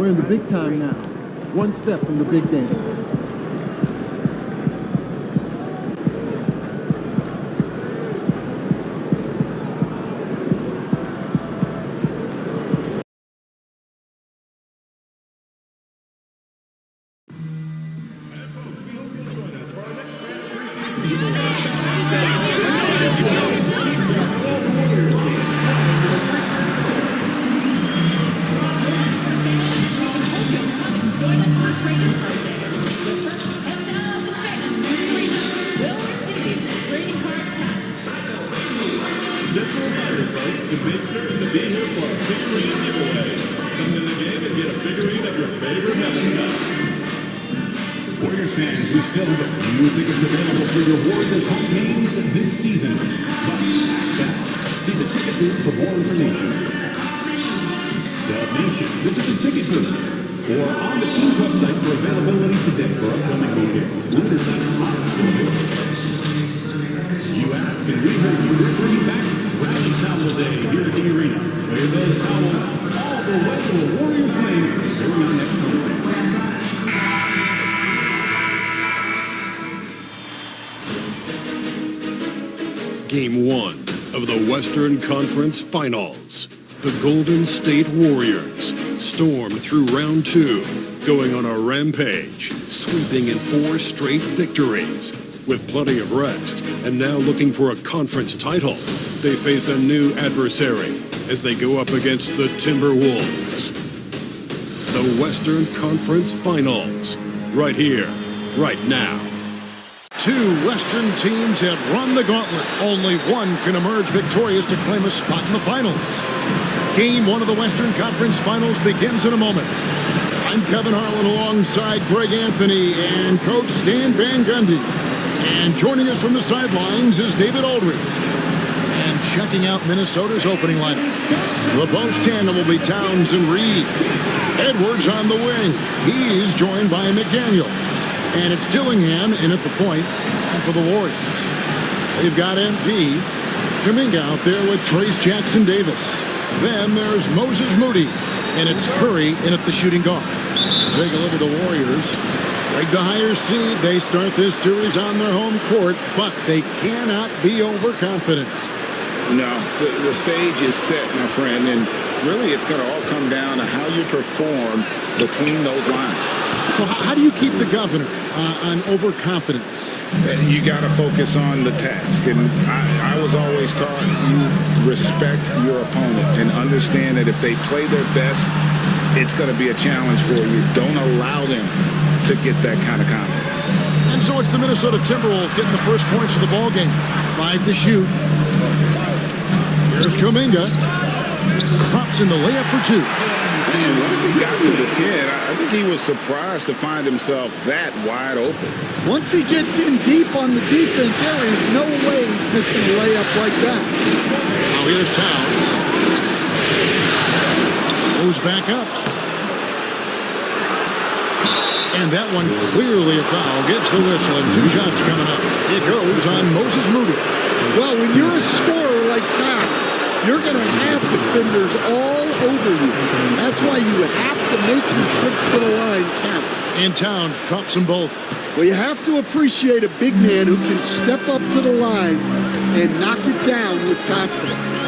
We're in the big time now. One step from the big dance. Warriors fans, we still have a few tickets available for your Warriors home games this season. But see the ticket booth for more information. The Nation, visit the ticket booth or on the team's website for availability today for upcoming home games. You asked, and we heard you. We're bringing back Rally Towel Day here at the arena. Wear those towels all the way to a Warriors wing during our next home game. Game 1 of the Western Conference Finals. The Golden State Warriors stormed through round 2, going on a rampage, sweeping in 4 straight victories. With plenty of rest and now looking for a conference title, they face a new adversary as they go up against the Timberwolves. The Western Conference Finals, right here, right now. 2 Western teams have run the gauntlet. Only one can emerge victorious to claim a spot in the finals. Game 1 of the Western Conference Finals begins in a moment. I'm Kevin Harlan alongside Greg Anthony and Coach Stan Van Gundy. And joining us from the sidelines is David Aldridge. And checking out Minnesota's opening lineup. The post tandem will be Towns and Reed. Edwards on the wing. He's joined by McDaniel. And it's Dillingham in at the point for the Warriors. They've got MP Kuminga out there with Trace Jackson Davis. Then there's Moses Moody. And it's Curry in at the shooting guard. Take a look at the Warriors. Like the higher seed, they start this series on their home court, but they cannot be overconfident. No, the stage is set, my friend, and really it's going to all come down to how you perform between those lines. Well, how do you keep the governor on overconfidence? You got to focus on the task, and I was always taught you respect your opponent and understand that if they play their best, it's going to be a challenge for you. Don't allow them to get that kind of confidence. And so it's the Minnesota Timberwolves getting the first points of the ball game. 5 to shoot. Here's Kuminga. Drops in the layup for 2. Man, once he got to the 10, I think he was surprised to find himself that wide open. Once he gets in deep on the defense, there is no way he's missing a layup like that. Now here's Towns. Goes back up. And that one clearly a foul. Gets the whistle and 2 shots coming up. It goes on Moses Moody. Well, when you're a scorer like Towns, you're going to have defenders all over you. That's why you would have to make your trips to the line count. And Towns drops them both. Well, you have to appreciate a big man who can step up to the line and knock it down with confidence.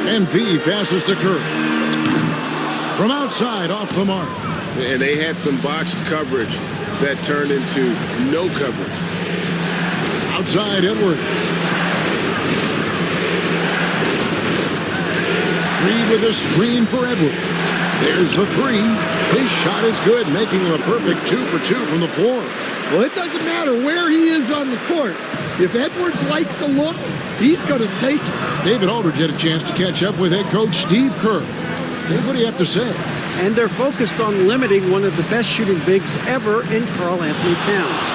MP passes to Curry. From outside, off the mark. And they had some botched coverage that turned into no coverage. Outside, Edwards. Reed with a screen for Edwards. There's the 3. His shot is good, making him a perfect 2 for 2 from the floor. Well, it doesn't matter where he is on the court. If Edwards likes a look, he's going to take it. David Aldridge had a chance to catch up with head coach Steve Kerr. David, what do you have to say? And they're focused on limiting one of the best shooting bigs ever in Karl Anthony Towns.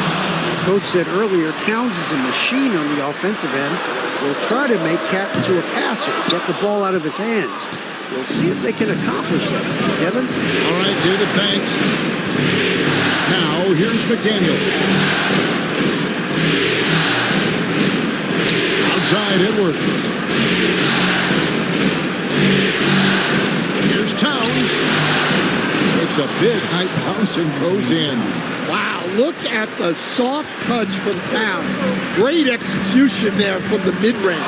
The coach said earlier, Towns is a machine on the offensive end. We'll try to make Cat into a passer, get the ball out of his hands. We'll see if they can accomplish that. Kevin? All right, David, thanks. Now, here's McDaniel. Outside, Edwards. Here's Towns. Takes a big high bounce and goes in. Wow, look at the soft touch from Towns. Great execution there from the mid-range.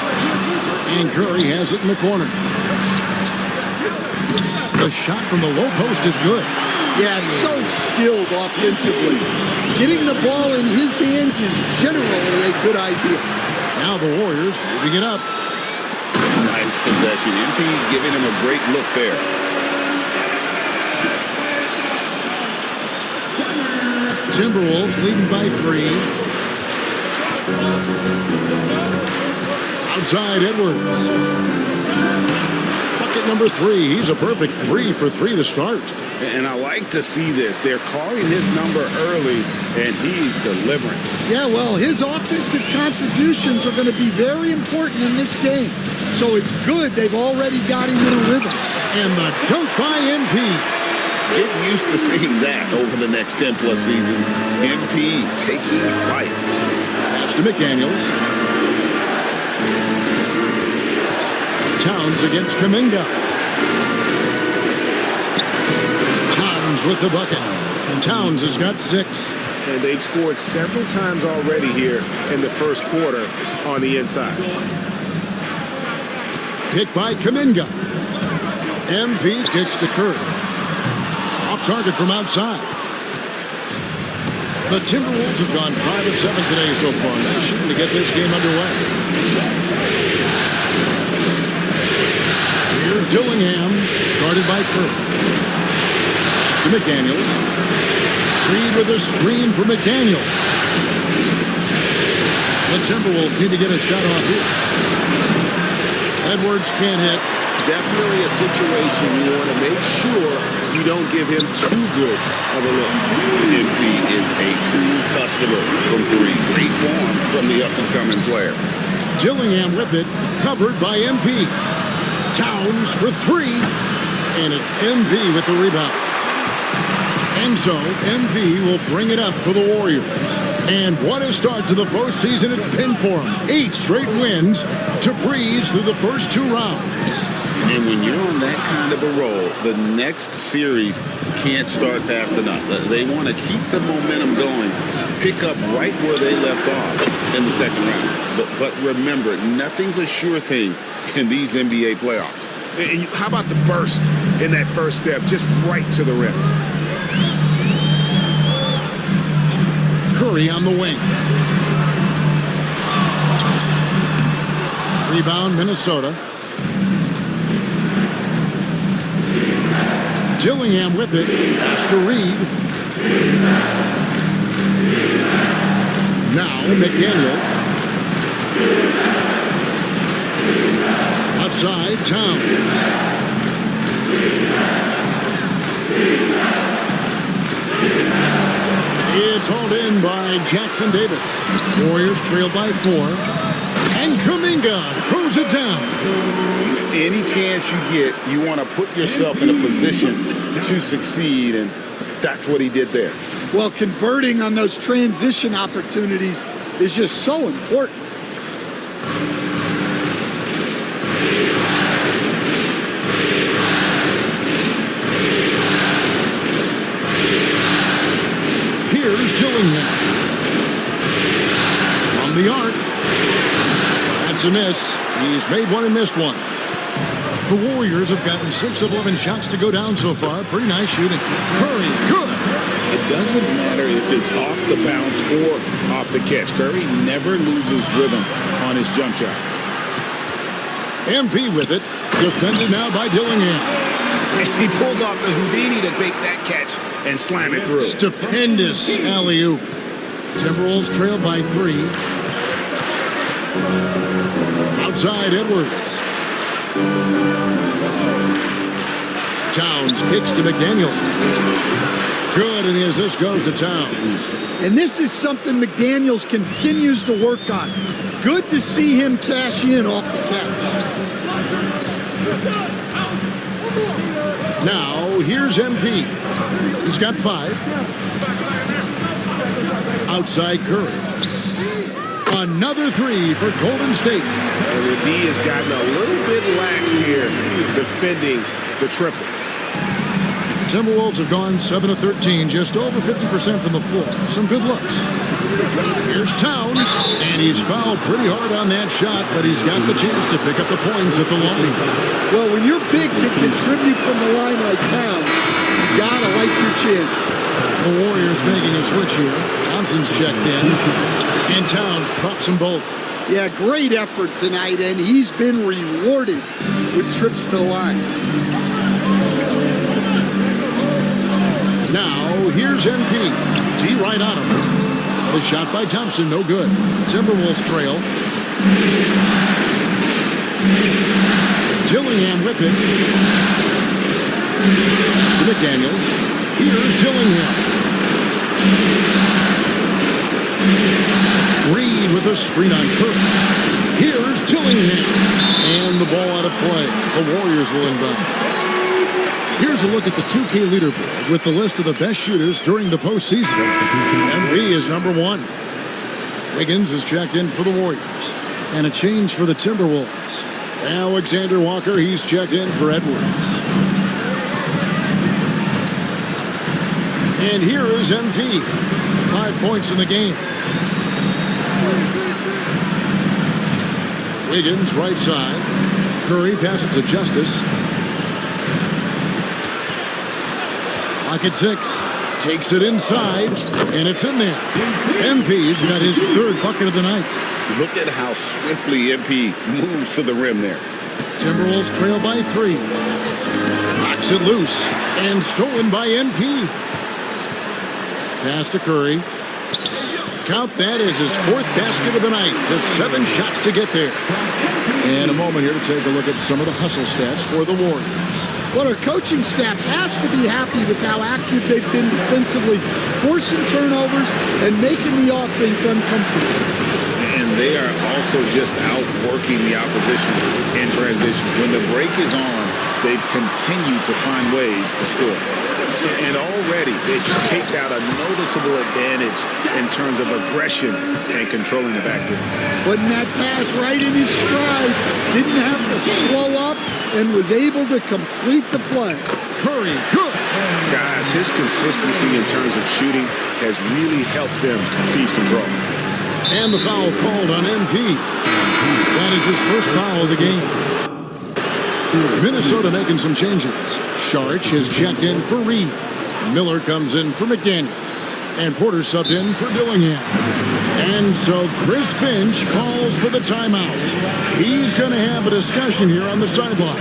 And Curry has it in the corner. The shot from the low post is good. Yeah, so skilled offensively. Getting the ball in his hands is generally a good idea. Now the Warriors moving it up. Nice possession. MP giving him a great look there. Timberwolves leading by 3. Outside Edwards. Bucket number 3. He's a perfect 3 for 3 to start. And I like to see this. They're calling his number early, and he's delivering. Yeah, well, his offensive contributions are going to be very important in this game. So it's good they've already got him in a rhythm. And the dunk by MP. Get used to seeing that over the next 10-plus seasons. MP taking flight. Pass to McDaniels. Towns against Kuminga. Towns with the bucket. Towns has got 6. And they've scored several times already here in the first quarter on the inside. Pick by Kuminga. MP kicks to Curry. Off target from outside. The Timberwolves have gone 5 of 7 today so far. Nice shooting to get this game underway. Here's Dillingham, guarded by Curry. To McDaniels. Reed with a screen for McDaniel. The Timberwolves need to get a shot off here. Edwards can't hit. Definitely a situation you want to make sure you don't give him too good of a look. MP is a cool customer from 3. Great form from the up-and-coming player. Dillingham with it, covered by MP. Towns for 3, and it's MP with the rebound. And so MP will bring it up for the Warriors. And what a start to the postseason it's been for them. 8 straight wins to breeze through the first 2 rounds. And when you're on that kind of a roll, the next series can't start fast enough. They want to keep the momentum going, pick up right where they left off in the second round. But remember, nothing's a sure thing in these NBA playoffs. And how about the burst in that first step, just right to the rim? Curry on the wing. Rebound, Minnesota. Dillingham with it. Pass to Reed. Now McDaniels. Outside, Towns. It's hauled in by Jackson Davis. Warriors trail by 4. And Kuminga throws it down. Any chance you get, you want to put yourself in a position to succeed, and that's what he did there. Well, converting on those transition opportunities is just so important. Here's Dillingham. From the arc. That's a miss. He's made one and missed one. The Warriors have gotten 6 of 11 shots to go down so far. Pretty nice shooting. Curry, good. It doesn't matter if it's off the bounce or off the catch. Curry never loses rhythm on his jump shot. MP with it. Defended now by Dillingham. He pulls off the Houdini to make that catch and slam it through. Stupendous alley-oop. Timberwolves trail by 3. Outside Edwards. Towns kicks to McDaniels. Good, and the assist goes to Towns. And this is something McDaniels continues to work on. Good to see him cash in off the catch. Now, here's MP. He's got 5. Outside Curry. Another 3 for Golden State. And the D has gotten a little bit lax here defending the triple. Timberwolves have gone 7 of 13, just over 50% from the floor. Some good looks. Here's Towns, and he's fouled pretty hard on that shot, but he's got the chance to pick up the points at the line. Well, when your big can contribute from the line like Towns, you gotta like your chances. The Warriors making a switch here. Thompson's checked in, and Towns drops them both. Yeah, great effort tonight, and he's been rewarded with trips to the line. Now, here's MP. T right on him. The shot by Thompson, no good. Timberwolves trail. Dillingham with it. To McDaniels. Here's Dillingham. Reed with a screen on Curry. Here's Dillingham. And the ball out of play. The Warriors will inbound. Here's a look at the 2K leaderboard with the list of the best shooters during the postseason. MP is number 1. Wiggins is checked in for the Warriors. And a change for the Timberwolves. Alexander Walker, he's checked in for Edwards. And here is MP. 5 points in the game. Wiggins, right side. Curry passes to Justice. Pocket 6. Takes it inside, and it's in there. MP's got his 3rd bucket of the night. Look at how swiftly MP moves to the rim there. Timberwolves trail by 3. Knocks it loose, and stolen by MP. Pass to Curry. Count that as his 4th basket of the night. Just 7 shots to get there. And a moment here to take a look at some of the hustle stats for the Warriors. Well, our coaching staff has to be happy with how active they've been defensively, forcing turnovers and making the offense uncomfortable. And they are also just outworking the opposition in transition. When the break is on, they've continued to find ways to score. And already they've staked out a noticeable advantage in terms of aggression and controlling the backcourt. Putting that pass right in his stride, didn't have to slow up, and was able to complete the play. Curry, good. Guys, his consistency in terms of shooting has really helped them seize control. And the foul called on MP. That is his first foul of the game. Minnesota making some changes. Sharch is checked in for Reed. Miller comes in for McDaniels. And Porter subbed in for Dillingham. And so Chris Finch calls for the timeout. He's going to have a discussion here on the sideline.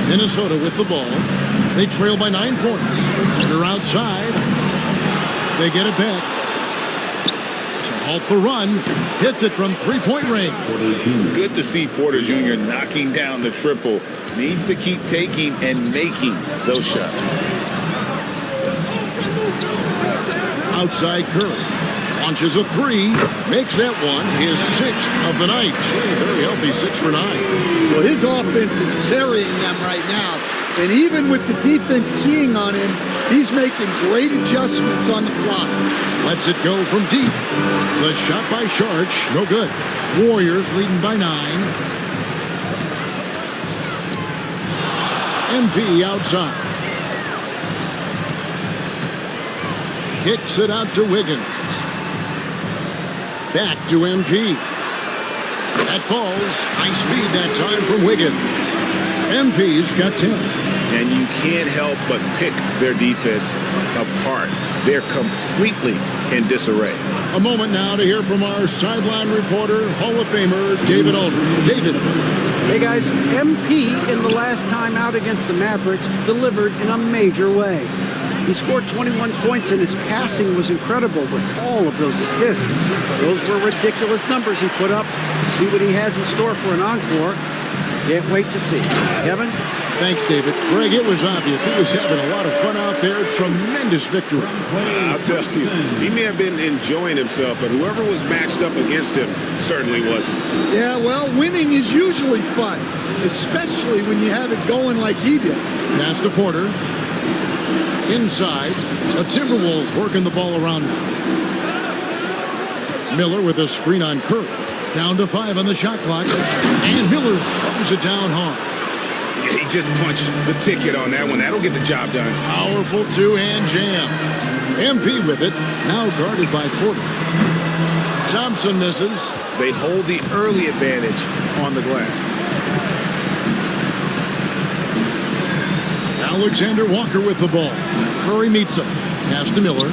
Minnesota with the ball. They trail by 9 points. They're outside. They get it back. To halt the run. Hits it from 3-point range. Good to see Porter Jr. knocking down the triple. Needs to keep taking and making those shots. Outside Curry. Launches a 3. Makes that one his 6th of the night. Very healthy, 6 for 9. Well, his offense is carrying them right now. And even with the defense keying on him, he's making great adjustments on the fly. Lets it go from deep. The shot by Sharch, no good. Warriors leading by 9. MP outside. Kicks it out to Wiggins. Back to MP. That falls. Nice feed that time from Wiggins. MP's got 10. And you can't help but pick their defense apart. They're completely in disarray. A moment now to hear from our sideline reporter, Hall of Famer David Aldridge. David. Hey guys, MP in the last time out against the Mavericks delivered in a major way. He scored 21 points and his passing was incredible with all of those assists. Those were ridiculous numbers he put up. See what he has in store for an encore. Can't wait to see. Kevin? Thanks, David. Greg, it was obvious. He was having a lot of fun out there. Tremendous victory. I'll tell you, he may have been enjoying himself, but whoever was matched up against him certainly wasn't. Yeah, well, winning is usually fun, especially when you have it going like he did. Pass to Porter. Inside. The Timberwolves working the ball around now. Miller with a screen on Curry. Down to 5 on the shot clock. And Miller throws it down hard. He just punched the ticket on that one. That'll get the job done. Powerful two-hand jam. MP with it. Now guarded by Porter. Thompson misses. They hold the early advantage on the glass. Alexander Walker with the ball. Curry meets him. Pass to Miller.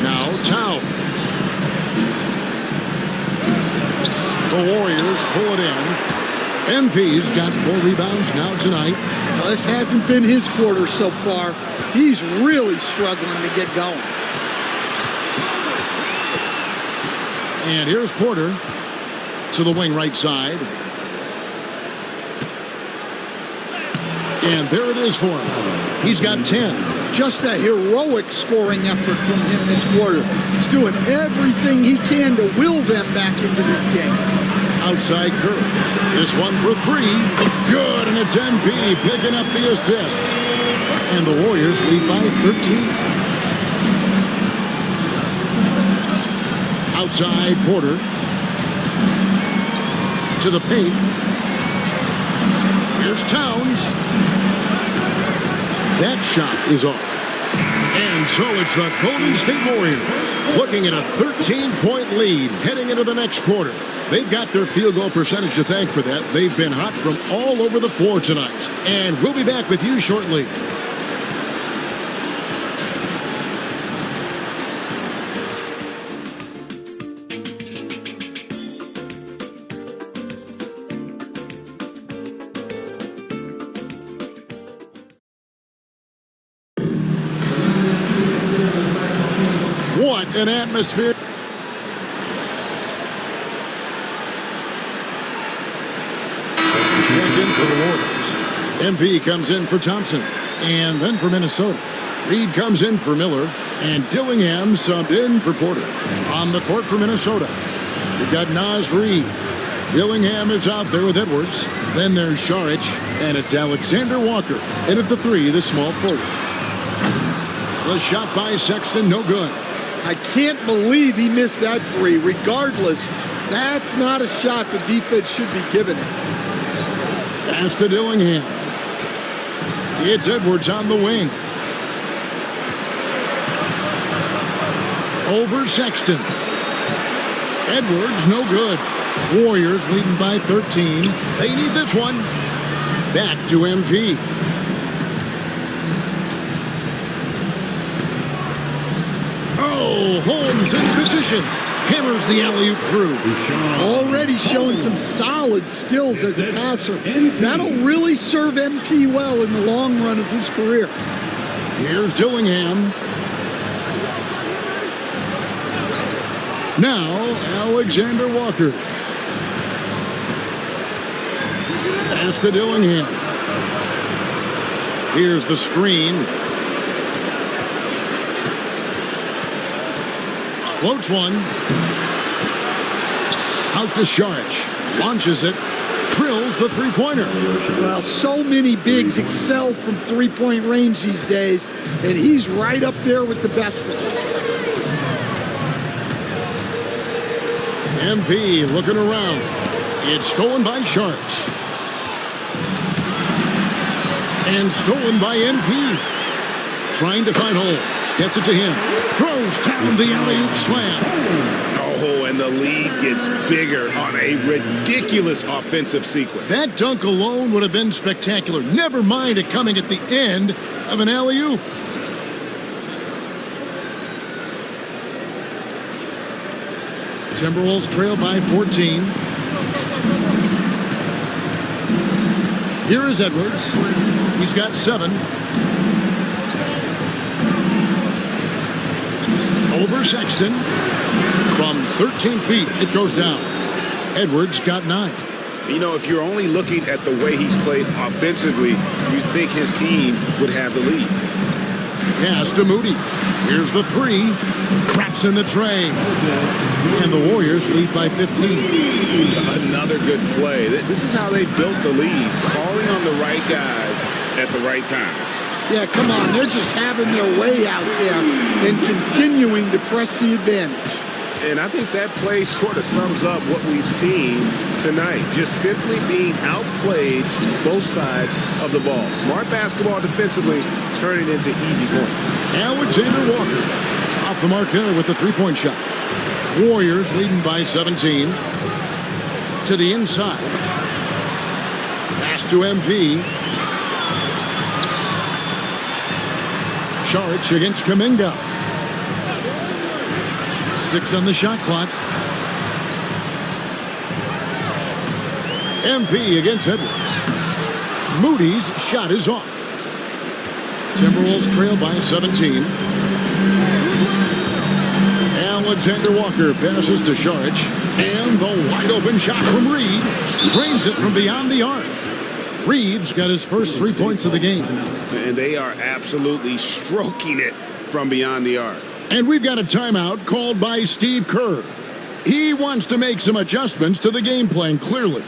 Now Towns. The Warriors pull it in. MP's got 4 rebounds now tonight. Well, this hasn't been his quarter so far. He's really struggling to get going. And here's Porter to the wing right side. And there it is for him. He's got 10. Just a heroic scoring effort from him this quarter. He's doing everything he can to will them back into this game. Outside Curry. This one for 3. Good, and it's MP picking up the assist. And the Warriors lead by 13. Outside Porter. To the paint. Here's Towns. That shot is off. And so it's the Golden State Warriors looking at a 13-point lead heading into the next quarter. They've got their field goal percentage to thank for that. They've been hot from all over the floor tonight. And we'll be back with you shortly. What an atmosphere. For the Warriors. MP comes in for Thompson. And then for Minnesota. Reed comes in for Miller. And Dillingham subbed in for Porter. On the court for Minnesota, we've got Naz Reed. Dillingham is out there with Edwards. Then there's Saric. And it's Alexander Walker. And at the 3, the small forward. The shot by Sexton, no good. I can't believe he missed that 3. Regardless, that's not a shot the defense should be giving him. Pass to Dillingham. It's Edwards on the wing. Over Sexton. Edwards, no good. Warriors leading by 13. They need this one. Back to MP. Oh, Holmes in position. Hammers the alley-oop through. Already showing some solid skills as a passer. That'll really serve MP well in the long run of his career. Here's Dillingham. Now, Alexander Walker. Pass to Dillingham. Here's the screen. Floats one. Out to Saric. Launches it. Drills the three-pointer. Well, so many bigs excel from three-point range these days, and he's right up there with the best of them. MP looking around. It's stolen by Saric. And stolen by MP. Trying to find holes. Gets it to him. Throws down the alley-oop slam. Oh, and the lead gets bigger on a ridiculous offensive sequence. That dunk alone would have been spectacular. Never mind it coming at the end of an alley-oop. Timberwolves trail by 14. Here is Edwards. He's got 7. Over Sexton. From 13 feet, it goes down. Edwards got 9. You know, if you're only looking at the way he's played offensively, you think his team would have the lead. Pass to Moody. Here's the three. Craps in the tray. And the Warriors lead by 15. Another good play. This is how they built the lead, calling on the right guys at the right time. Yeah, come on. They're just having their way out there and continuing to press the advantage. And I think that play sort of sums up what we've seen tonight. Just simply being outplayed both sides of the ball. Smart basketball defensively, turning into easy points. Alexander Walker off the mark there with the three-point shot. Warriors leading by 17. To the inside. Pass to MP. Saric against Kuminga. 6 on the shot clock. MP against Edwards. Moody's shot is off. Timberwolves trail by 17. Alexander Walker passes to Saric. And the wide open shot from Reed. Drains it from beyond the arc. Reed's got his first 3 points of the game. And they are absolutely stroking it from beyond the arc. And we've got a timeout called by Steve Kerr. He wants to make some adjustments to the game plan, clearly.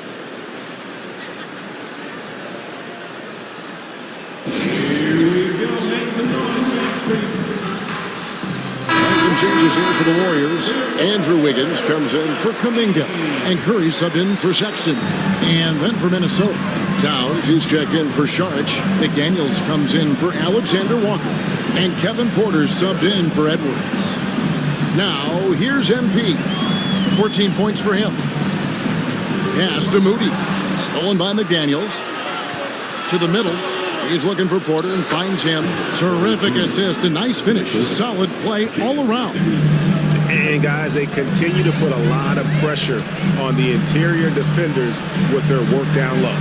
Some changes here for the Warriors. Andrew Wiggins comes in for Kuminga. And Curry subbed in for Sexton. And then for Minnesota, Towns, he's checked in for Saric. McDaniels comes in for Alexander Walker. And Kevin Porter subbed in for Edwards. Now, here's MP. 14 points for him. Pass to Moody. Stolen by McDaniels. To the middle. He's looking for Porter and finds him. Terrific assist. A nice finish. Solid play all around. And, guys, they continue to put a lot of pressure on the interior defenders with their work down low.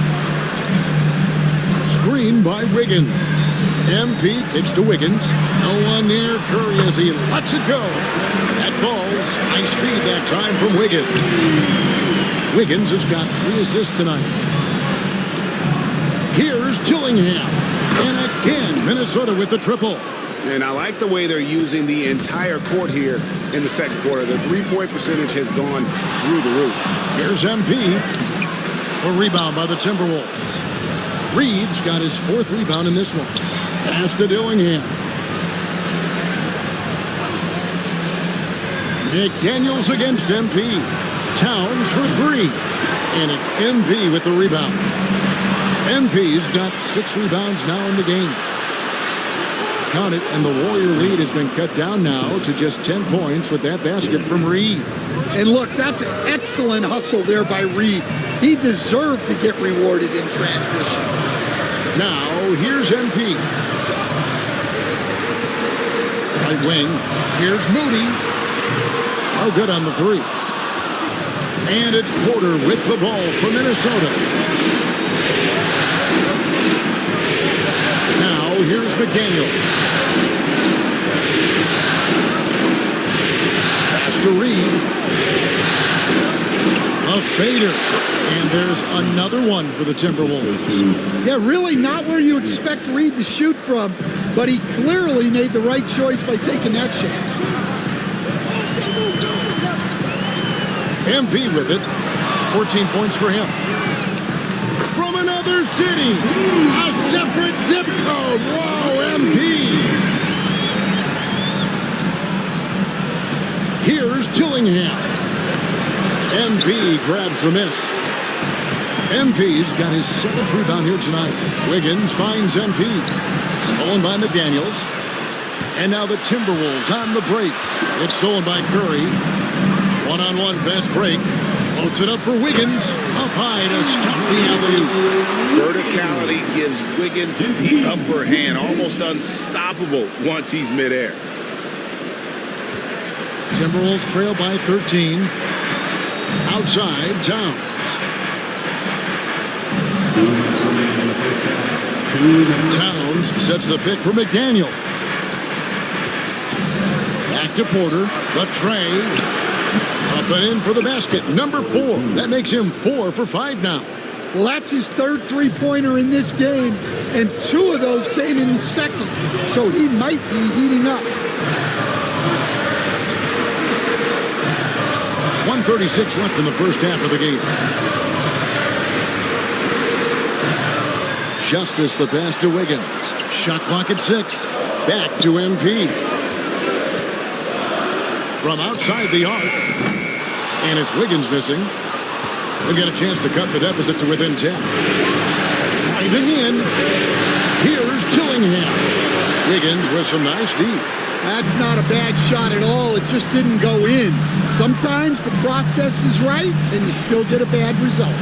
Screen by Wiggins. MP kicks to Wiggins. No one near Curry as he lets it go. That ball's nice feed that time from Wiggins. Wiggins has got 3 assists tonight. Here's Gillingham. And again, Minnesota with the triple. And I like the way they're using the entire court here in the second quarter. The three-point percentage has gone through the roof. Here's MP. A rebound by the Timberwolves. Reed's got his 4th rebound in this one. Pass to Dillingham. McDaniels against MP. Towns for 3. And it's MP with the rebound. MP's got 6 rebounds now in the game. Count it, and the Warrior lead has been cut down now to just 10 points with that basket from Reed. And look, that's an excellent hustle there by Reed. He deserved to get rewarded in transition. Now, here's MP. Right wing. Here's Moody. Oh, good on the 3. And it's Porter with the ball for Minnesota. Now, here's McDaniel. Pass to Reed. A fader. And there's another one for the Timberwolves. Yeah, really not where you expect Reed to shoot from, but he clearly made the right choice by taking that shot. MP with it. 14 points for him. From another city. A separate zip code. Whoa, MP. Here's Gillingham. MP grabs the miss. MP's got his 7th rebound here tonight. Wiggins finds MP. Stolen by McDaniels. And now the Timberwolves on the break. It's stolen by Curry. One-on-one fast break. Floats it up for Wiggins. Up high to stop the alley-oop. Verticality gives Wiggins the upper hand. Almost unstoppable once he's midair. Timberwolves trail by 13. Outside, Towns. Towns sets the pick for McDaniel. Back to Porter. The tray. Up and in for the basket. Number 4. That makes him 4 for 5 now. Well, that's his third three-pointer in this game, and 2 of those came in the second, so he might be heating up. 1:36 left in the first half of the game. Justice the pass to Wiggins. Shot clock at 6. Back to MP. From outside the arc. And it's Wiggins missing. They'll get a chance to cut the deficit to within 10. Driving in. Here's Dillingham. Wiggins with some nice D. That's not a bad shot at all. It just didn't go in. Sometimes the process is right, and you still get a bad result.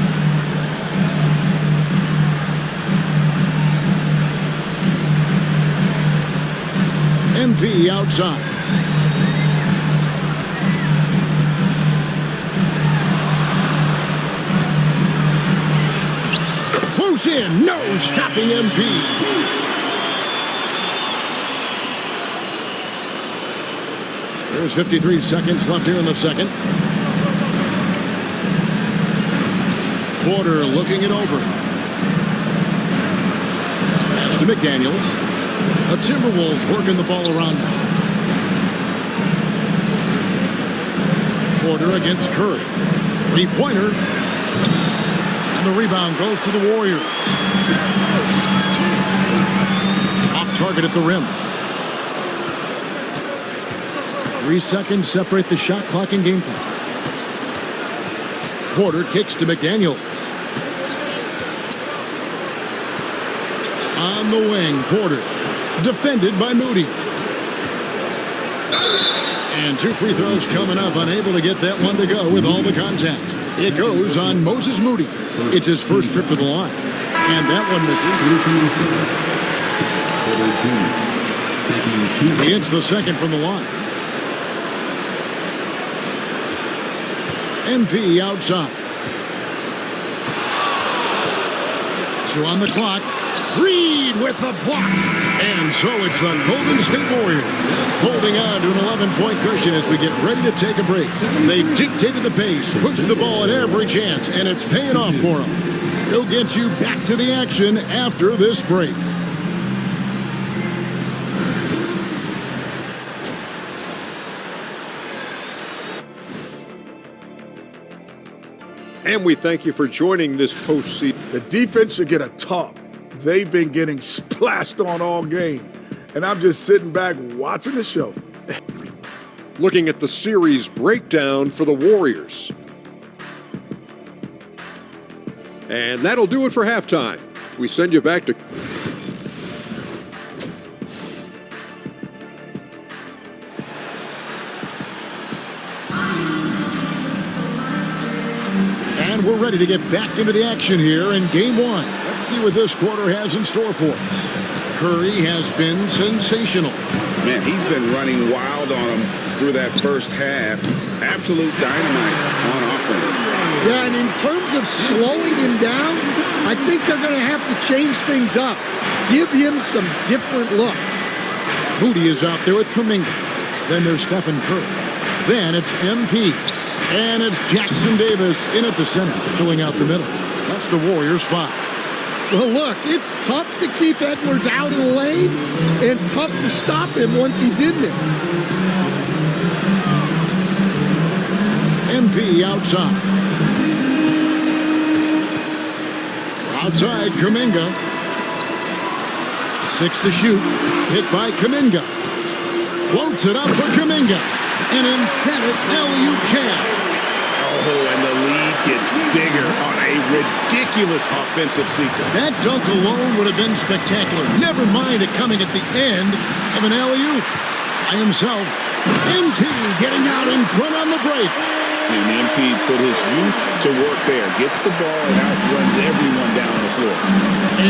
MP outside. Close in. No stopping MP. There's 53 seconds left here in the second. Porter looking it over. Pass to McDaniels. The Timberwolves working the ball around now. Porter against Curry. Three-pointer. And the rebound goes to the Warriors. Off target at the rim. 3 seconds separate the shot clock and game clock. Porter kicks to McDaniels. On the wing, Porter. Defended by Moody. And 2 free throws coming up. Unable to get that one to go with all the contact. It goes on Moses Moody. It's his first trip to the line. And that one misses. He hits the second from the line. MP outside. 2 on the clock. Reed with the block. And so it's the Golden State Warriors holding on to an 11-point cushion as we get ready to take a break. They dictated the pace, pushed the ball at every chance, and it's paying off for them. We'll get you back to the action after this break. And we thank you for joining this postseason. The defense should get a top. They've been getting splashed on all game. And I'm just sitting back watching the show. Looking at the series breakdown for the Warriors. And that'll do it for halftime. We send you back to... And we're ready to get back into the action here in Game 1. Let's see what this quarter has in store for us. Curry has been sensational. Man, he's been running wild on him through that first half. Absolute dynamite on offense. Yeah, and in terms of slowing him down, I think they're going to have to change things up. Give him some different looks. Moody is out there with Kuminga. Then there's Stephen Curry. Then it's MP. And it's Jackson Davis in at the center, filling out the middle. That's the Warriors' 5. Well, look, it's tough to keep Edwards out of the lane and tough to stop him once he's in there. MP outside. Outside, Kuminga. 6 to shoot. Hit by Kuminga. Floats it up for Kuminga. An emphatic alley-oop jam. Oh, and the lead gets bigger on a ridiculous offensive sequence. That dunk alone would have been spectacular. Never mind it coming at the end of an alley-oop. By himself, MP getting out in front on the break. And MP put his youth to work there. Gets the ball and outruns everyone down the floor.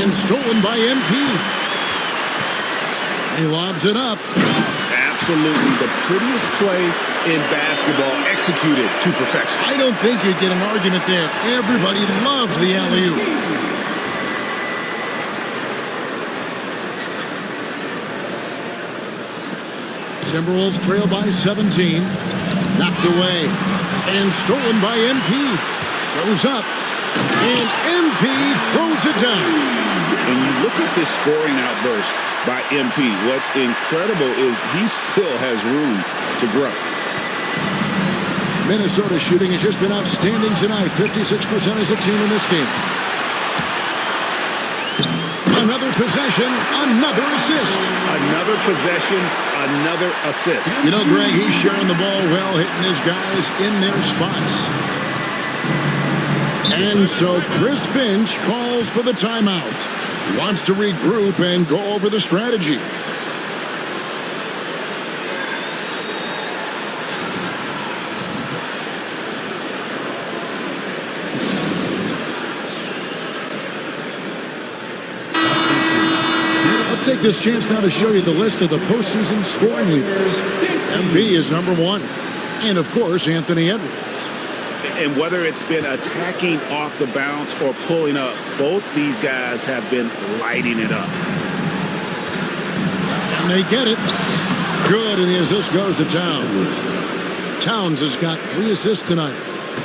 And stolen by MP. He lobs it up. Absolutely the prettiest play in basketball, executed to perfection. I don't think you'd get an argument there. Everybody loves the alley-oop. Timberwolves trail by 17. Knocked away and stolen by MP. Goes up and MP throws it down. And you look at this scoring outburst by MP. What's incredible is he still has room to grow. Minnesota's shooting has just been outstanding tonight. 56% as a team in this game. Another possession, another assist. Another possession, another assist. You know, Greg, he's sharing the ball well, hitting his guys in their spots. And so Chris Finch calls for the timeout. He wants to regroup and go over the strategy. Take this chance now to show you the list of the postseason scoring leaders. MP is number 1. And, of course, Anthony Edwards. And whether it's been attacking off the bounce or pulling up, both these guys have been lighting it up. And they get it. Good, and the assist goes to Towns. Towns has got 3 assists tonight.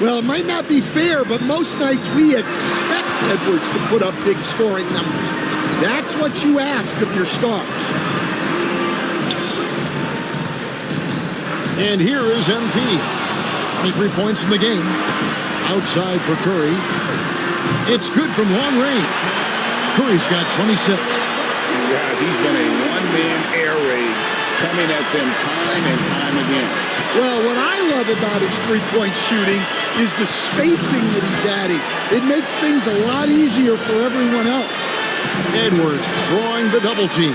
Well, it might not be fair, but most nights we expect Edwards to put up big scoring numbers. That's what you ask of your stars. And here is MP. 23 points in the game. Outside for Curry. It's good from long range. Curry's got 26. Guys, he's been a one-man air raid coming at them time and time again. Well, what I love about his three-point shooting is the spacing that he's adding. It makes things a lot easier for everyone else. Edwards drawing the double team.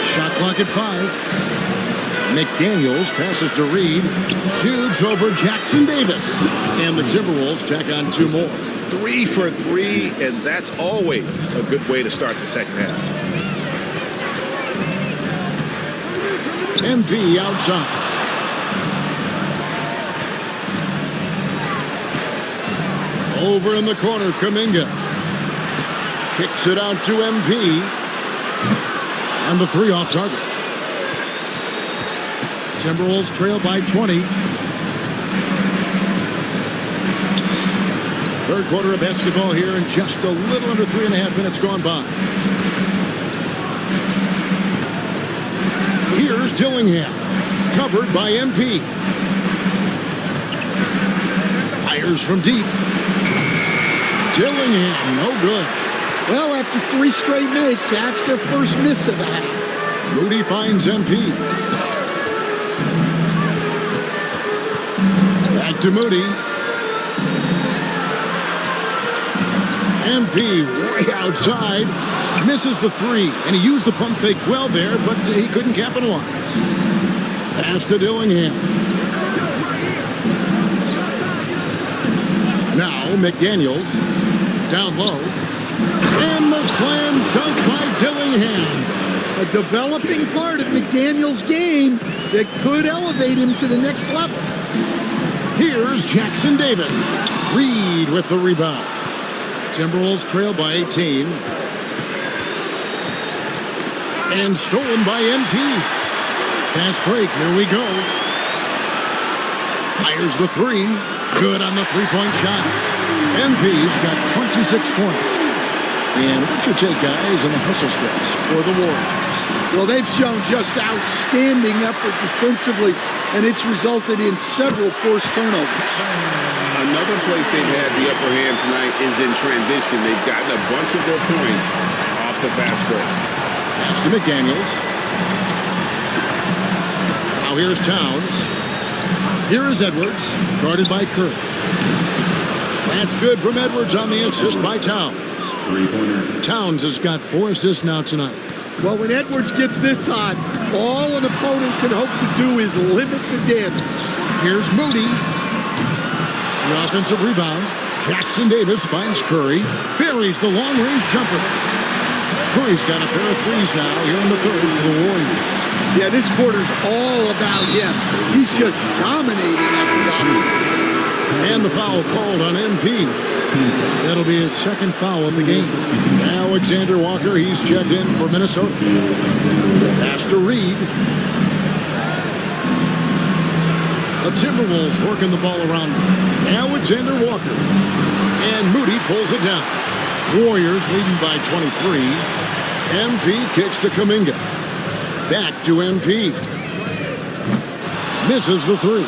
Shot clock at 5. McDaniels passes to Reed. Shoots over Jackson Davis. And the Timberwolves tack on 2 more. 3 for 3, and that's always a good way to start the second half. MP outside. Over in the corner, Kuminga. Kicks it out to MP. And the 3 off target. Timberwolves trail by 20. Third quarter of basketball here, and just a little under 3.5 minutes gone by. Here's Dillingham. Covered by MP. Fires from deep. Dillingham, no good. Well, after 3 straight makes, that's their first miss of the half. Moody finds MP. Back to Moody. MP way outside. Misses the 3, and he used the pump fake well there, but he couldn't capitalize. Pass to Dillingham. Now McDaniels. Down low. And the slam dunk by Dillingham. A developing part of McDaniels' game that could elevate him to the next level. Here's Jackson Davis. Reed with the rebound. Timberwolves trail by 18. And stolen by MP. Fast break, here we go. Fires the 3. Good on the 3-point shot. MP's got 26 points. And what's your take, guys, on the hustle steps for the Warriors? Well, they've shown just outstanding effort defensively, and it's resulted in several forced turnovers. Another place they've had the upper hand tonight is in transition. They've gotten a bunch of their points off the fast break. Pass to McDaniels. Now here's Towns. Here is Edwards, guarded by Curry. That's good from Edwards on the assist by Towns. Towns has got 4 assists now tonight. Well, when Edwards gets this hot, all an opponent can hope to do is limit the damage. Here's Moody. The offensive rebound. Jackson Davis finds Curry. Buries the long-range jumper. Curry's got a pair of 3s now here in the third for the Warriors. Yeah, this quarter's all about him. He's just dominating at the offense. And the foul called on MP. That'll be his second foul of the game. Alexander Walker, he's checked in for Minnesota. Pass to Reed. The Timberwolves working the ball around them. Alexander Walker. And Moody pulls it down. Warriors leading by 23. MP kicks to Kuminga. Back to MP. Misses the three.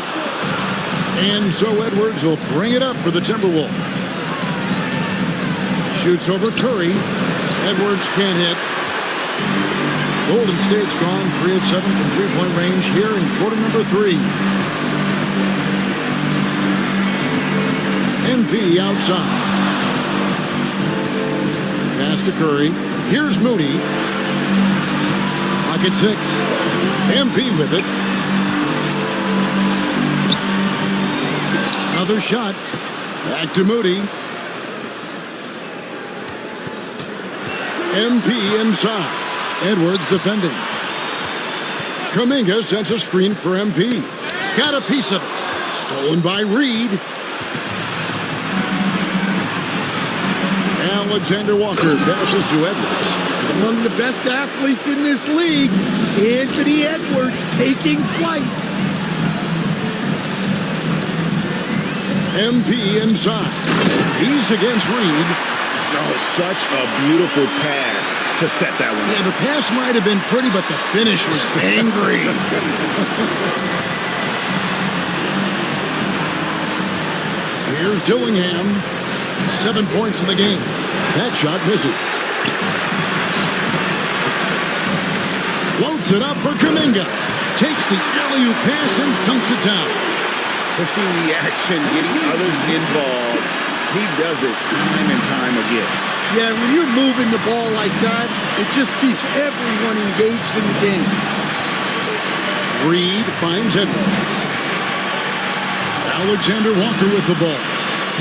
And so Edwards will bring it up for the Timberwolves. Shoots over Curry. Edwards can't hit. Golden State's gone 3 of 7 from three-point range here in quarter number 3. MP outside. Pass to Curry. Here's Moody. Pocket 6. MP with it. Another shot. Back to Moody. MP inside. Edwards defending. Kuminga sends a screen for MP. Got a piece of it. Stolen by Reed. Alexander Walker passes to Edwards. Among the best athletes in this league, Anthony Edwards taking flight. MP inside. He's against Reed. Oh, such a beautiful pass to set that one. Yeah, the pass might have been pretty, but the finish was angry. Here's Dillingham. 7 points in the game. That shot misses. Floats it up for Kuminga. Takes the alley-oop pass and dunks it down. To see the action, getting others involved, he does it time and time again. Yeah, when you're moving the ball like that, it just keeps everyone engaged in the game. Reed finds Edwards. Alexander Walker with the ball.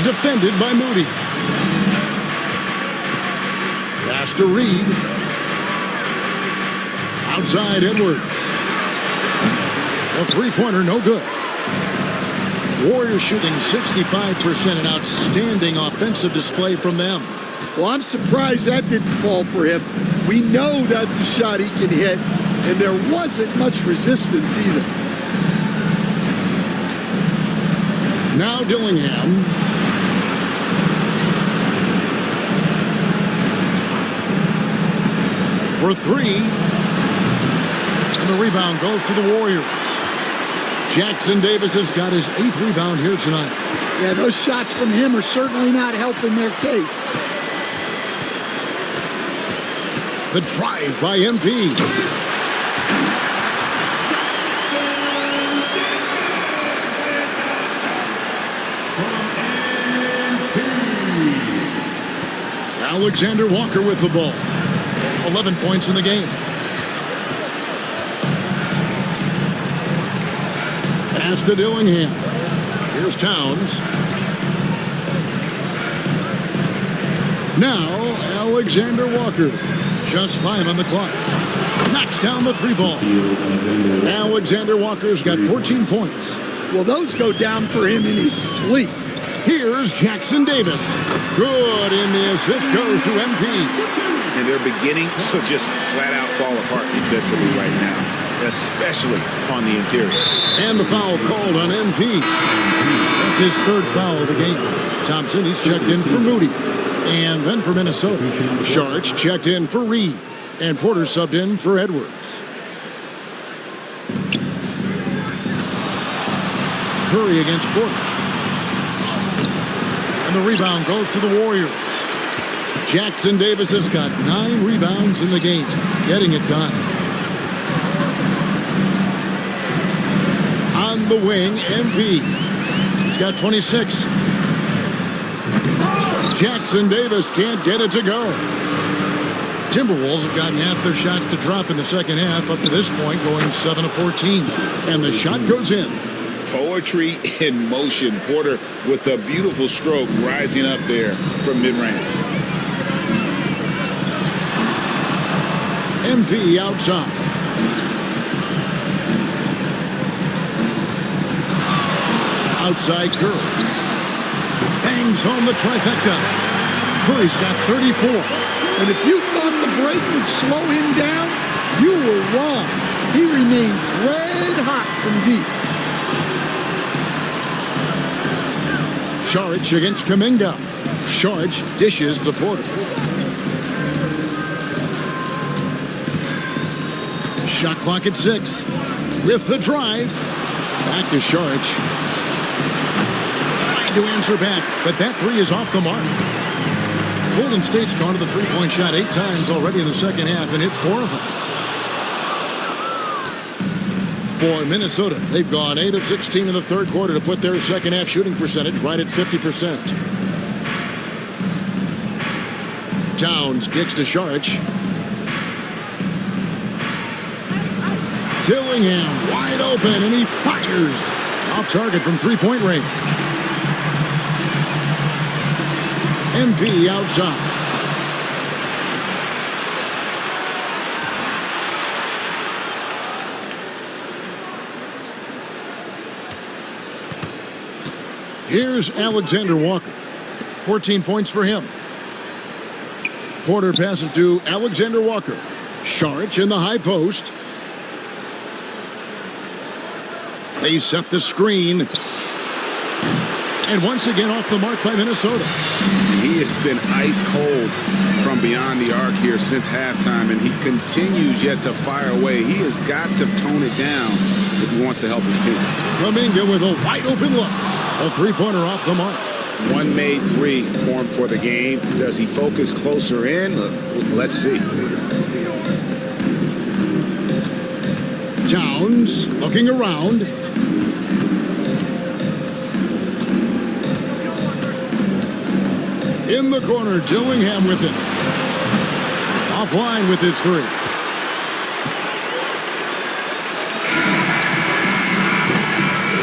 Defended by Moody. Pass to Reed. Outside Edwards. A three-pointer, no good. Warriors shooting 65%, an outstanding offensive display from them. Well, I'm surprised that didn't fall for him. We know that's a shot he can hit, and there wasn't much resistance either. Now Dillingham. For three. And the rebound goes to the Warriors. Jackson Davis has got his 8th rebound here tonight. Yeah, those shots from him are certainly not helping their case. The drive by MP. Alexander Walker with the ball. 11 points in the game. Pass to Dillingham. Here's Towns. Now, Alexander Walker. Just 5 on the clock. Knocks down the 3 ball. Alexander Walker's got 14 points. Well, those go down for him in his sleep. Here's Jackson Davis. Good, and the assist goes to MP. And they're beginning to just flat out fall apart defensively right now, especially on the interior. And the foul called on MP. That's his 3rd foul of the game. Thompson, he's checked in for Moody. And then for Minnesota, Sharch checked in for Reed. And Porter subbed in for Edwards. Curry against Porter. And the rebound goes to the Warriors. Jackson Davis has got 9 rebounds in the game, getting it done. On the wing, MP. He's got 26. Jackson Davis can't get it to go. Timberwolves have gotten half their shots to drop in the second half, up to this point going 7 of 14. And the shot goes in. Poetry in motion. Porter with a beautiful stroke rising up there from mid-range. MP outside. Outside Curry. Bangs home the trifecta. Curry's got 34. And if you thought the break would slow him down, you were wrong. He remained red hot from deep. Saric against Kuminga. Saric dishes to Porter. Shot clock at 6. With the drive. Back to Saric. Trying to answer back, but that three is off the mark. Golden State's gone to the three-point shot 8 times already in the second half and hit 4 of them. For Minnesota, they've gone 8 of 16 in the third quarter to put their second half shooting percentage right at 50%. Towns kicks to Saric. Dillingham wide open, and he fires off target from three-point range. MP outside. Here's Alexander Walker. 14 points for him. Porter passes to Alexander Walker. Saric in the high post. They set the screen. And once again off the mark by Minnesota. He has been ice cold from beyond the arc here since halftime, and he continues yet to fire away. He has got to tone it down if he wants to help his team. Kuminga with a wide open look. A three-pointer off the mark. One made three for him for the game. Does he focus closer in? Let's see. Towns looking around. In the corner, Dillingham with it. Offline with his three.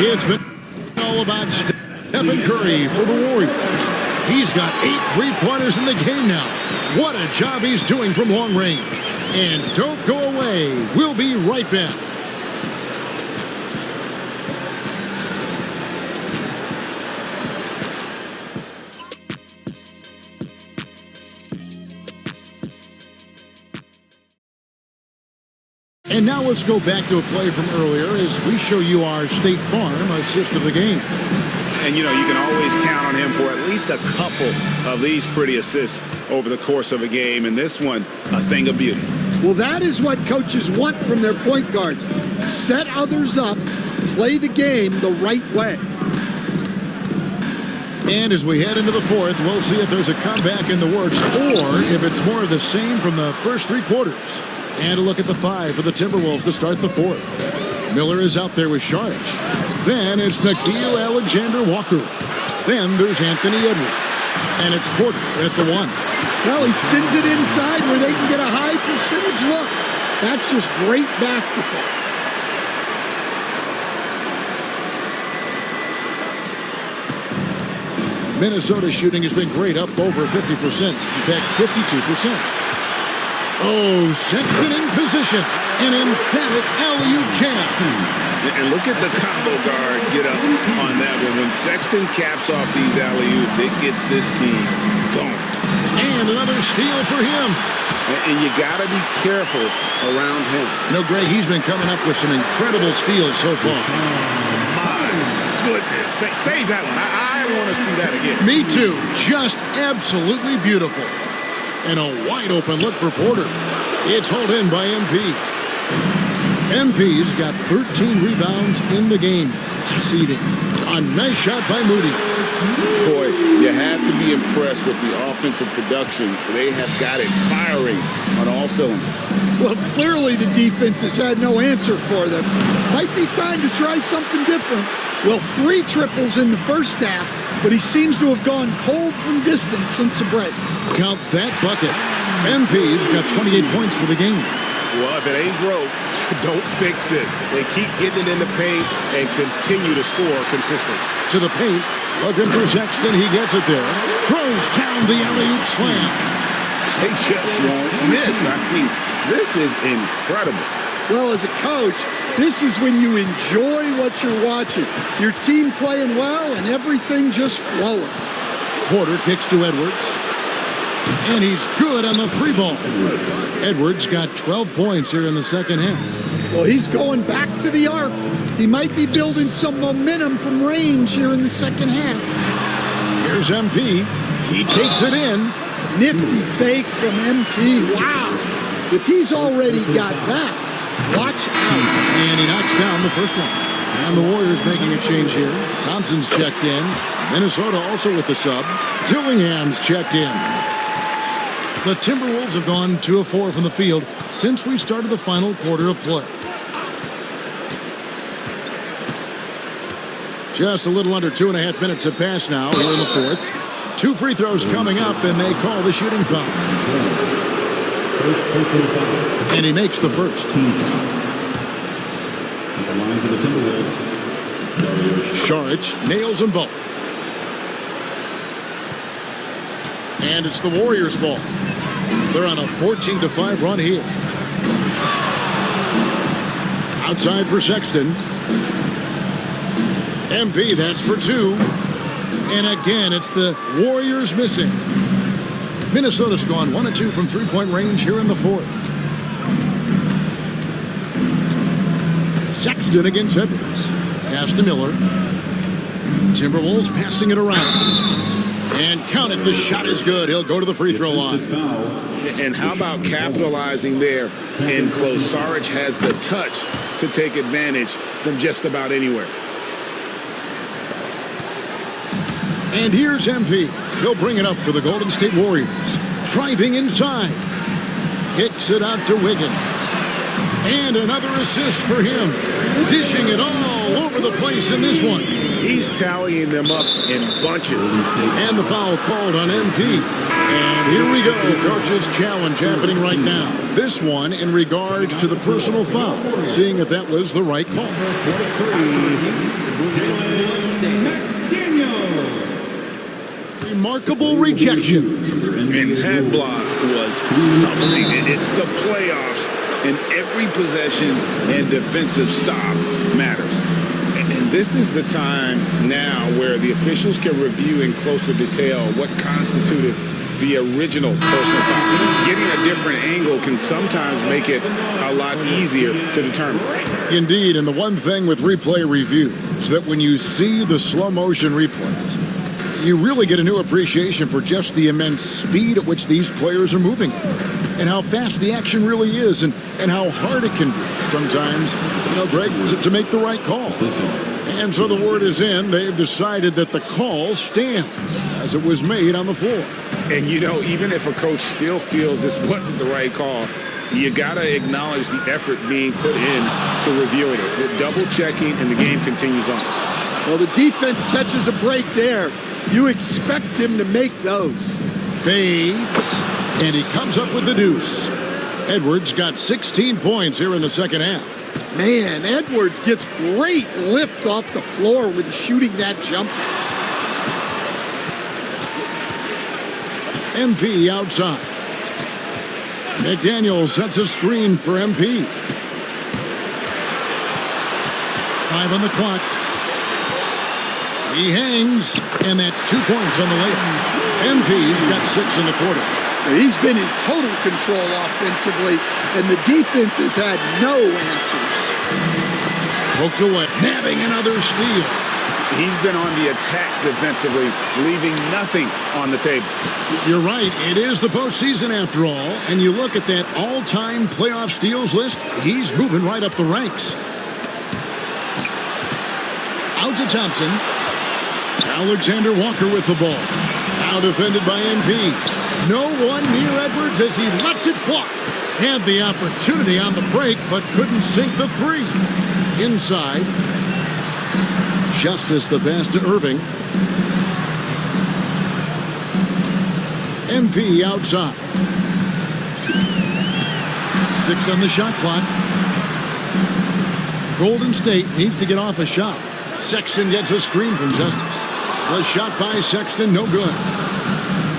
It's been all about Stephen Curry for the Warriors. He's got 8 three-pointers in the game now. What a job he's doing from long range. And don't go away. We'll be right back. And now let's go back to a play from earlier as we show you our State Farm assist of the game. And, you know, you can always count on him for at least a couple of these pretty assists over the course of a game. And this one, a thing of beauty. Well, that is what coaches want from their point guards. Set others up, play the game the right way. And as we head into the fourth, we'll see if there's a comeback in the works or if it's more of the same from the first 3 quarters. And a look at the 5 for the Timberwolves to start the fourth. Miller is out there with Saric. Then it's Nickeil Alexander-Walker. Then there's Anthony Edwards. And it's Porter at the 1. Well, he sends it inside where they can get a high percentage look. That's just great basketball. Minnesota's shooting has been great, up over 50%. In fact, 52%. Oh, Sexton in position. An emphatic alley-oop jam. And look at the combo guard get up on that one. When Sexton caps off these alley-oops, it gets this team going. And another steal for him. And you got to be careful around him. You know, Greg, he's been coming up with some incredible steals so far. My goodness. Save that one. I want to see that again. Me too. Just absolutely beautiful. And a wide open look for Porter. It's hauled in by MP. MP's got 13 rebounds in the game. Class eating. A nice shot by Moody. Boy, you have to be impressed with the offensive production. They have got it firing on all cylinders. Well, clearly the defense has had no answer for them. Might be time to try something different. Well, 3 triples in the first half, but he seems to have gone cold from distance since the break. Count that bucket. MP's got 28 points for the game. Well, if it ain't broke, don't fix it. They keep getting it in the paint and continue to score consistently. To the paint, looking for Sexton. He gets it there. Throws down the alley-oop slam. They just won't miss. I mean, this is incredible. Well, as a coach, this is when you enjoy what you're watching. Your team playing well and everything just flowing. Porter kicks to Edwards. And he's good on the 3-ball. Edwards got 12 points here in the second half. Well, he's going back to the arc. He might be building some momentum from range here in the second half. Here's MP. He takes it in. Nifty fake from MP. Wow. If he's already got that, watch out. And he knocks down the first one. And the Warriors making a change here. Thompson's checked in. Minnesota also with the sub. Dillingham's checked in. The Timberwolves have gone 2 of 4 from the field since we started the final quarter of play. Just a little under 2.5 minutes have passed now here in the fourth. 2 free throws coming up, and they call the shooting foul. And he makes the first. At the line for the Timberwolves, Saric nails them both. And it's the Warriors' ball. They're on a 14-5 run here. Outside for Sexton. MP, that's for 2. And again, it's the Warriors missing. Minnesota's gone 1 of 2 from three-point range here in the fourth. Sexton against Edwards. Pass to Miller. Timberwolves passing it around. And count it, the shot is good. He'll go to the free throw line. And how about capitalizing there in close? Saric has the touch to take advantage from just about anywhere. And here's MP. He'll bring it up for the Golden State Warriors. Driving inside. Kicks it out to Wiggins. And another assist for him. Dishing it all over the place in this one. He's tallying them up in bunches. And the foul called on MP. And here we go. Coach's challenge happening right now. This one in regards to the personal foul. Seeing if that was the right call. Remarkable rejection. And that block was something. It's the playoffs, and every possession and defensive stop matters. And this is the time now where the officials can review in closer detail what constituted the original personal foul. Getting a different angle can sometimes make it a lot easier to determine. Indeed, and the one thing with replay review is that when you see the slow motion replays, you really get a new appreciation for just the immense speed at which these players are moving and how fast the action really is and how hard it can be sometimes, Greg, to make the right call. And so the word is in. They've decided that the call stands as it was made on the floor. And, even if a coach still feels this wasn't the right call, you got to acknowledge the effort being put in to reviewing it. The double checking, and the game continues on. Well, the defense catches a break there. You expect him to make those. Fades, and he comes up with the deuce. Edwards got 16 points here in the second half. Man, Edwards gets great lift off the floor with shooting that jumper. MP outside. McDaniel sets a screen for MP. 5 on the clock. He hangs, and that's 2 points on the layup. MP's got 6 in the quarter. He's been in total control offensively, and the defense has had no answers. Poked away, nabbing another steal. He's been on the attack defensively, leaving nothing on the table. You're right. It is the postseason after all, and you look at that all-time playoff steals list, he's moving right up the ranks. Out to Thompson. Alexander Walker with the ball. Now defended by MP. No one near Edwards as he lets it fly. Had the opportunity on the break, but couldn't sink the 3. Inside. Justice the pass to Irving. MP outside. 6 on the shot clock. Golden State needs to get off a shot. Sexton gets a screen from Justice. The shot by Sexton, no good.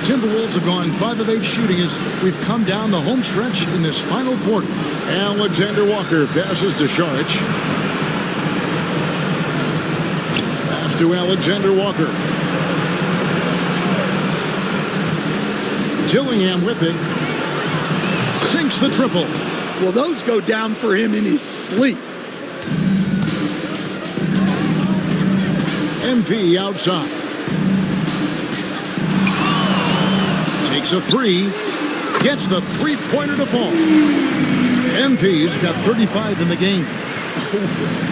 Timberwolves have gone 5 of 8 shooting as we've come down the home stretch in this final quarter. Alexander Walker passes to Saric. Pass to Alexander Walker. Dillingham with it. Sinks the triple. Well, those go down for him in his sleep. MP outside. Takes a three. Gets the three-pointer to fall. MP's got 35 in the game.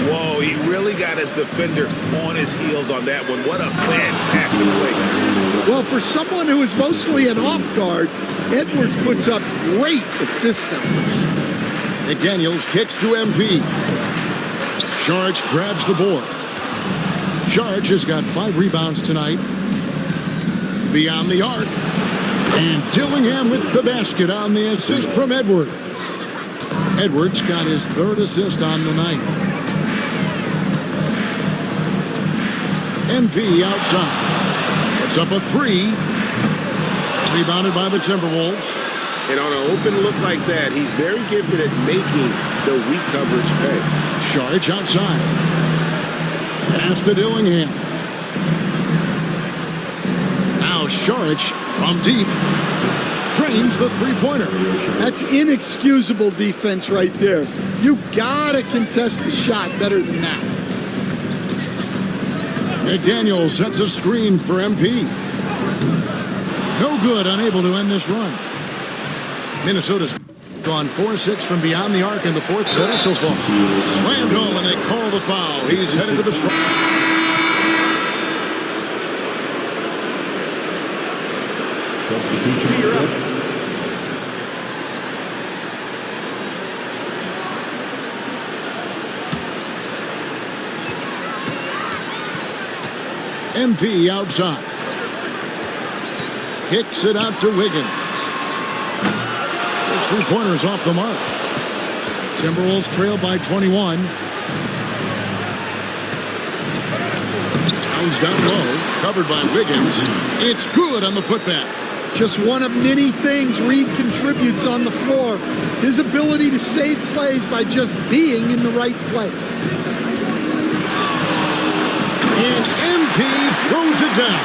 Whoa, he really got his defender on his heels on that one. What a fantastic play. Well, for someone who is mostly an off guard, Edwards puts up great assist numbers. McDaniels kicks to MP. Sharge grabs the board. Sharge has got 5 rebounds tonight. Beyond the arc. And Dillingham with the basket on the assist from Edwards. Edwards got his 3rd assist on the night. MP outside. Puts up a 3. Rebounded by the Timberwolves. And on an open look like that, he's very gifted at making the weak coverage pay. Sharge outside. Pass to Dillingham. Now Sharge from deep. Trains the three-pointer. That's inexcusable defense right there. You gotta contest the shot better than that. McDaniels sets a screen for MP. No good, unable to end this run. Minnesota's gone 4-6 from beyond the arc in the 4th quarter so far. Slammed home and they call the foul. He's headed to the strike. MP outside. Kicks it out to Wiggins. Those 3-pointers off the mark. Timberwolves trail by 21. Towns down low. Covered by Wiggins. It's good on the putback. Just one of many things Reed contributes on the floor. His ability to save plays by just being in the right place. And MP throws it down.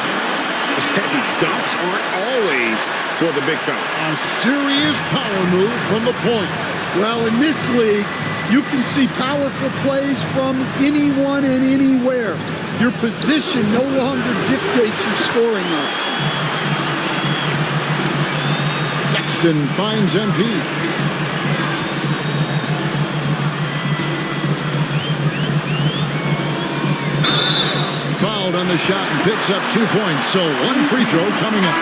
Hey, dunks aren't always for the big fella. A serious power move from the point. Well, in this league, you can see powerful plays from anyone and anywhere. Your position no longer dictates your scoring rush. Sexton finds MP. Fouled on the shot and picks up 2 points. So 1 free throw coming up.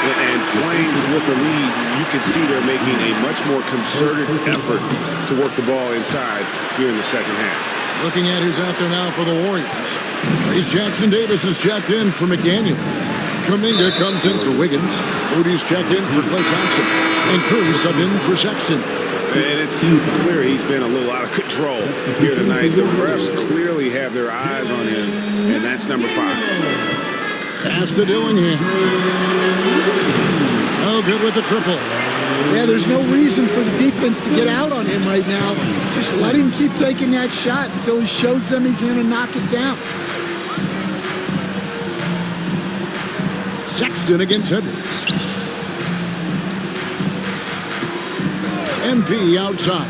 And playing with the lead, you can see they're making a much more concerted effort to work the ball inside here in the second half. Looking at who's out there now for the Warriors. Reese Jackson Davis is checked in for McDaniel. Kuminga comes in for Wiggins. Moody's checked in for Klay Thompson. And Curry subbed in for Sexton. And it's clear he's been a little out of control here tonight. The refs clearly have their eyes on him, and that's number 5. Pass to Dillingham. Oh, good with the triple. Yeah, there's no reason for the defense to get out on him right now. Just let him keep taking that shot until he shows them he's going to knock it down. Sexton against Edwards. MP outside.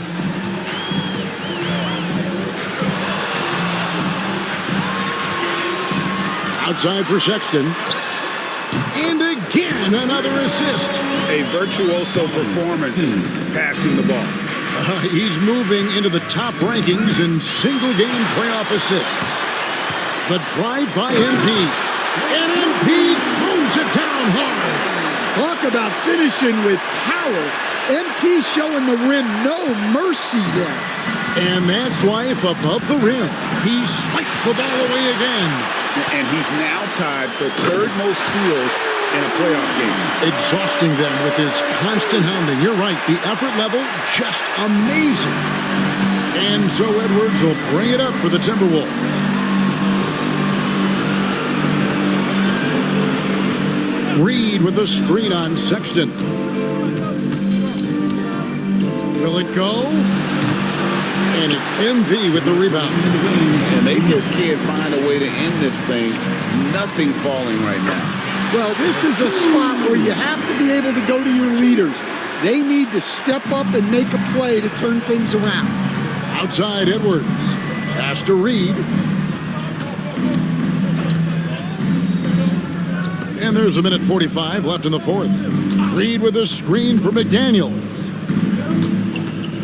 Outside for Sexton. And again, another assist. A virtuoso performance passing the ball. He's moving into the top rankings in single-game playoff assists. The drive by MP. And MP throws it down hard. Talk about finishing with power. MP showing the rim no mercy there. And that's why if above the rim, he swipes the ball away again. And he's now tied for 3rd most steals in a playoff game. Exhausting them with his constant hounding. You're right, the effort level, just amazing. And so Edwards will bring it up for the Timberwolves. Reed with a screen on Sexton. Will it go? And it's MP with the rebound. And they just can't find a way to end this thing. Nothing falling right now. Well, this is a spot where you have to be able to go to your leaders. They need to step up and make a play to turn things around. Outside Edwards. Pass to Reed. And And there's a minute 45 left in the fourth. Reed with a screen for McDaniels.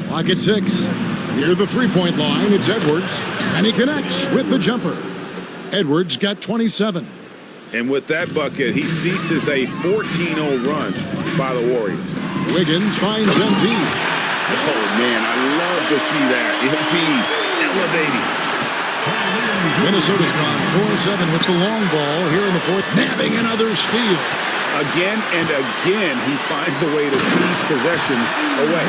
Clock at 6. Near the three-point line, it's Edwards. And he connects with the jumper. Edwards got 27. And with that bucket, he ceases a 14-0 run by the Warriors. Wiggins finds MP. Oh, man, I love to see that. MP elevating. Minnesota's gone 4-7 with the long ball here in the fourth. Nabbing another steal. Again and again, he finds a way to seize possessions away.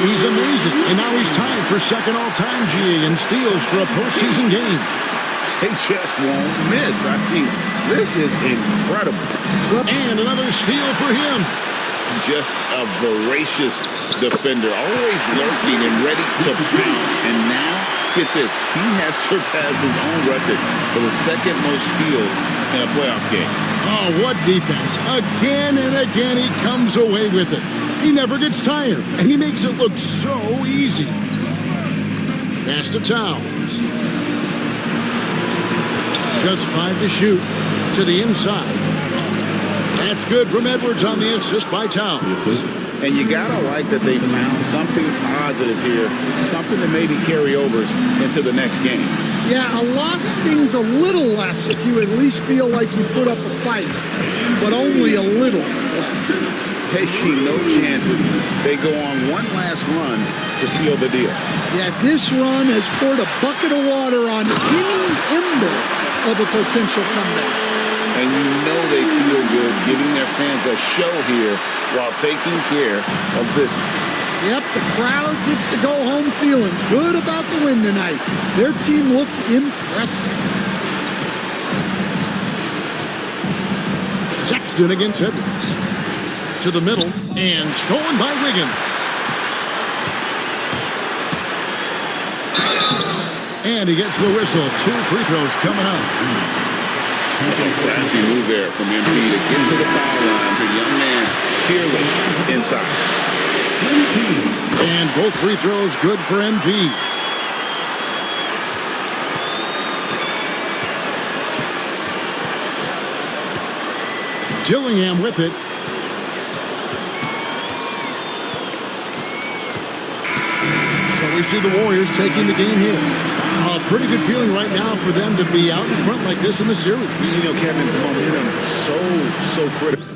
He's amazing. And now he's tied for second all-time GA in steals for a postseason game. They just won't miss. I mean, this is incredible. And another steal for him. Just a voracious defender, always lurking and ready to pounce. And now, get this, he has surpassed his own record for the second most steals in a playoff game. Oh, what defense. Again and again, he comes away with it. He never gets tired, and he makes it look so easy. Pass to Towns. Just 5 to shoot. To the inside. That's good from Edwards on the assist by Towns. And you gotta like that they found something positive here, something to maybe carry overs into the next game. Yeah, a loss stings a little less if you at least feel like you put up a fight, but only a little less. Taking no chances, they go on one last run to seal the deal. Yeah, this run has poured a bucket of water on any ember of a potential comeback. And you know they feel good giving their fans a show here while taking care of business. Yep, the crowd gets to go home feeling good about the win tonight. Their team looked impressive. Sexton against Edwards. To the middle, and stolen by Wiggins. And he gets the whistle. 2 free throws coming up. Crafty move there from MP to get to the foul line. The young man, fearless inside. And both free throws good for MP. Dillingham with it. So we see the Warriors taking the game here. A pretty good feeling right now for them to be out in front like this in the series. You know, Kevin, momentum so critical.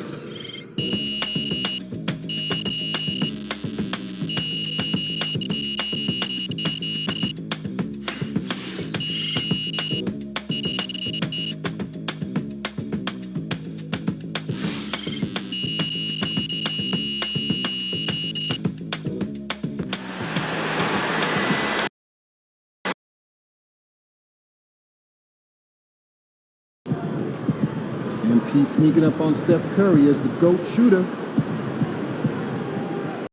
MP sneaking up on Steph Curry as the GOAT shooter.